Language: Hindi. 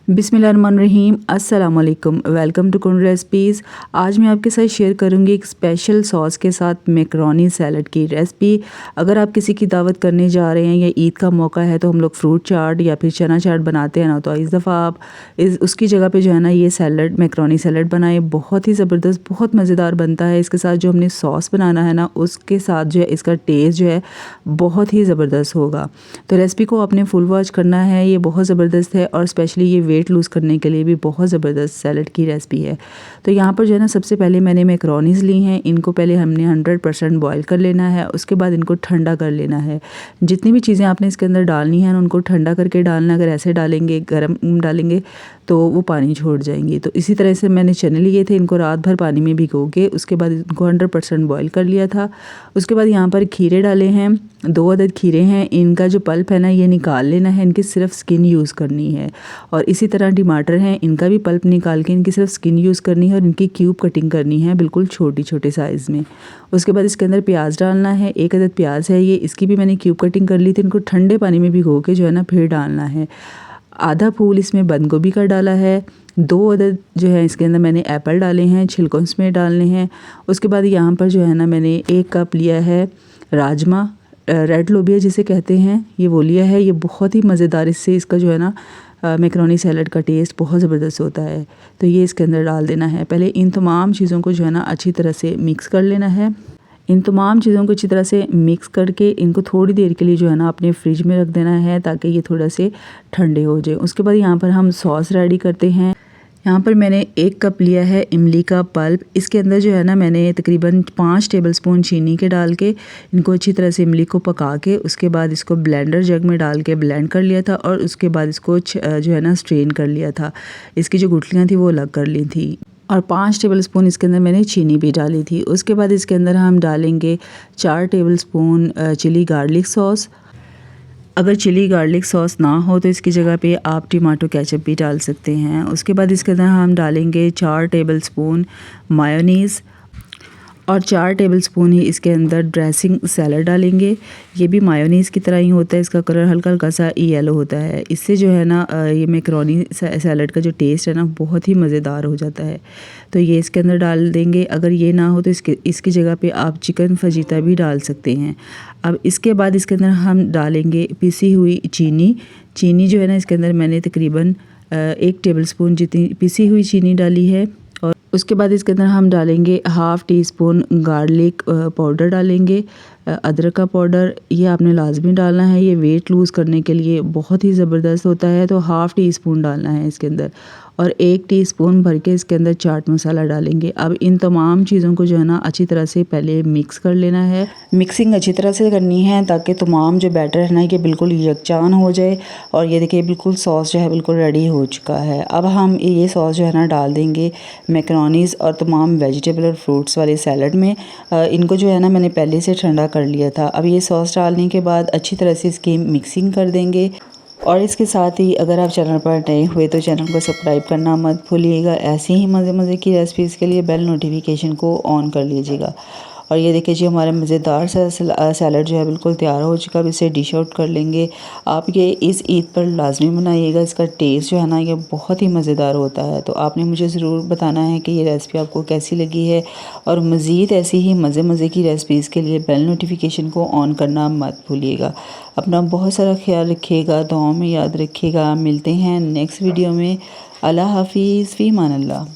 बिस्मिल्लाहिर्रहमानिर्रहीम, अस्सलाम वालेकुम। वेलकम टू कुन रेसिपीज़। आज मैं आपके साथ शेयर करूंगी एक स्पेशल सॉस के साथ मैकरोनी सैलड की रेसिपी। अगर आप किसी की दावत करने जा रहे हैं या ईद का मौका है तो हम लोग फ्रूट चाट या फिर चना चाट बनाते हैं ना, तो इस दफ़ा आप उसकी जगह पे जो है ना ये सैलड मैकरोनी सैलड बनाए। बहुत ही ज़बरदस्त, बहुत मज़ेदार बनता है। इसके साथ जो हमने सॉस बनाना है ना, उसके साथ जो है इसका टेस्ट जो है बहुत ही ज़बरदस्त होगा। तो रेसिपी को आपने फुल वॉच करना है, ये बहुत ज़बरदस्त है और स्पेशली ये वेट लूज़ करने के लिए भी बहुत ज़बरदस्त सैलड की रेसिपी है। तो यहाँ पर जो है ना सबसे पहले मैंने मैकरोनीज़ ली हैं। इनको पहले हमने 100% बॉयल कर लेना है, उसके बाद इनको ठंडा कर लेना है। जितनी भी चीज़ें आपने इसके अंदर डालनी है उनको ठंडा करके डालना। अगर ऐसे डालेंगे, गर्म डालेंगे तो वो पानी छोड़ जाएंगी। तो इसी तरह से मैंने चने लिए थे, इनको रात भर पानी में भिगो के उसके बाद इनको 100% बॉयल कर लिया था। उसके बाद यहाँ पर खीरे डाले हैं, 2 अदद खीरे हैं। इनका जो पल्प है ना ये निकाल लेना है, इनकी सिर्फ स्किन यूज़ करनी है। और इसी तरह टमाटर हैं, इनका भी पल्प निकाल के इनकी सिर्फ स्किन यूज़ करनी है और इनकी क्यूब कटिंग करनी है, बिल्कुल छोटी छोटे साइज़ में। उसके बाद इसके अंदर प्याज डालना है, 1 अदद प्याज है ये, इसकी भी मैंने क्यूब कटिंग कर ली थी। इनको ठंडे पानी में भिगो के जो है ना फिर डालना है। आधा फूल इसमें बंद गोभी का डाला है। 2 अदद जो है इसके अंदर मैंने एप्पल डाले हैं, छिलकों इसमें डालने हैं। उसके बाद यहाँ पर जो है ना मैंने 1 कप लिया है राजमा, रेड लोबिया जिसे कहते हैं, ये वो लिया है। ये बहुत ही मज़ेदार, इससे इसका जो है ना मैकरोनी सैलड का टेस्ट बहुत ज़बरदस्त होता है। तो ये इसके अंदर डाल देना है। पहले इन तमाम चीज़ों को जो है ना अच्छी तरह से मिक्स कर लेना है। इन तमाम चीज़ों को अच्छी तरह से मिक्स करके इनको थोड़ी देर के लिए जो है ना अपने फ्रिज में रख देना है ताकि ये थोड़ा से ठंडे हो जाए। उसके बाद यहाँ पर हम सॉस रेडी करते हैं। यहाँ पर मैंने 1 कप लिया है इमली का पल्प। इसके अंदर जो है ना मैंने तकरीबन 5 टेबलस्पून चीनी के डाल के इनको अच्छी तरह से इमली को पका के उसके बाद इसको ब्लेंडर जग में डाल के ब्लेंड कर लिया था और उसके बाद इसको जो है ना स्ट्रेन कर लिया था। इसकी जो गुठलियाँ थी वो अलग कर ली थी और 5 टेबलस्पून इसके अंदर मैंने चीनी भी डाली थी। उसके बाद इसके अंदर हम डालेंगे 4 टेबलस्पून चिली गार्लिक सॉस। अगर चिली गार्लिक सॉस ना हो तो इसकी जगह पे आप टमाटो केचप भी डाल सकते हैं। उसके बाद इसके अंदर हम डालेंगे 4 टेबलस्पून मायोनीज़ और 4 टेबलस्पून ही इसके अंदर ड्रेसिंग सैलड डालेंगे। ये भी मायोनीज़ की तरह ही होता है, इसका कलर हल्का हल्का सा येलो होता है। इससे जो है ना ये मैकरोनी सैलड का जो टेस्ट है ना बहुत ही मज़ेदार हो जाता है। तो ये इसके अंदर डाल देंगे। अगर ये ना हो तो इसकी जगह पे आप चिकन फजीता भी डाल सकते हैं। अब इसके बाद इसके अंदर हम डालेंगे पिसी हुई चीनी। चीनी जो है ना इसके अंदर मैंने तकरीबन 1 टेबलस्पून जितनी पिसी हुई चीनी डाली है। और उसके बाद इसके अंदर हम डालेंगे 1/2 टीस्पून गार्लिक पाउडर डालेंगे, अदरक का पाउडर। ये आपने लाजमी डालना है, ये वेट लूज़ करने के लिए बहुत ही ज़बरदस्त होता है। तो 1/2 टीस्पून डालना है इसके अंदर और 1 टीस्पून भर के इसके अंदर चाट मसाला डालेंगे। अब इन तमाम चीज़ों को जो है ना अच्छी तरह से पहले मिक्स कर लेना है। मिक्सिंग अच्छी तरह से करनी है ताकि तमाम जो बैटर है ना ये बिल्कुल यकजान हो जाए। और ये देखिए बिल्कुल सॉस जो है बिल्कुल रेडी हो चुका है। अब हम ये सॉस जो है ना डाल देंगे मैकरोनीज़ और तमाम वेजिटेबल और फ्रूट्स वाले सैलड में। इनको जो है ना मैंने पहले से ठंडा कर लिया था। अब ये सॉस डालने के बाद अच्छी तरह से इसकी मिक्सिंग कर देंगे। और इसके साथ ही अगर आप चैनल पर नए हुए तो चैनल को सब्सक्राइब करना मत भूलिएगा। ऐसे ही मज़े की रेसिपीज़ के लिए बेल नोटिफिकेशन को ऑन कर लीजिएगा। और ये देखिए जी हमारा मज़ेदार सा सैलड जो है बिल्कुल तैयार हो चुका। अब इसे डिश आउट कर लेंगे। आप ये इस ईद पर लाजमी बनाइएगा, इसका टेस्ट जो है ना ये बहुत ही मज़ेदार होता है। तो आपने मुझे ज़रूर बताना है कि ये रेसिपी आपको कैसी लगी है। और मज़ीद ऐसी ही मज़े की रेसिपीज़ के लिए बेल नोटिफिकेशन को ऑन करना मत भूलिएगा। अपना बहुत सारा ख्याल रखिएगा, दुआओं में याद रखिएगा। मिलते हैं नेक्स्ट वीडियो में। अल्लाह हाफिज़, फ़ी अमान अल्लाह।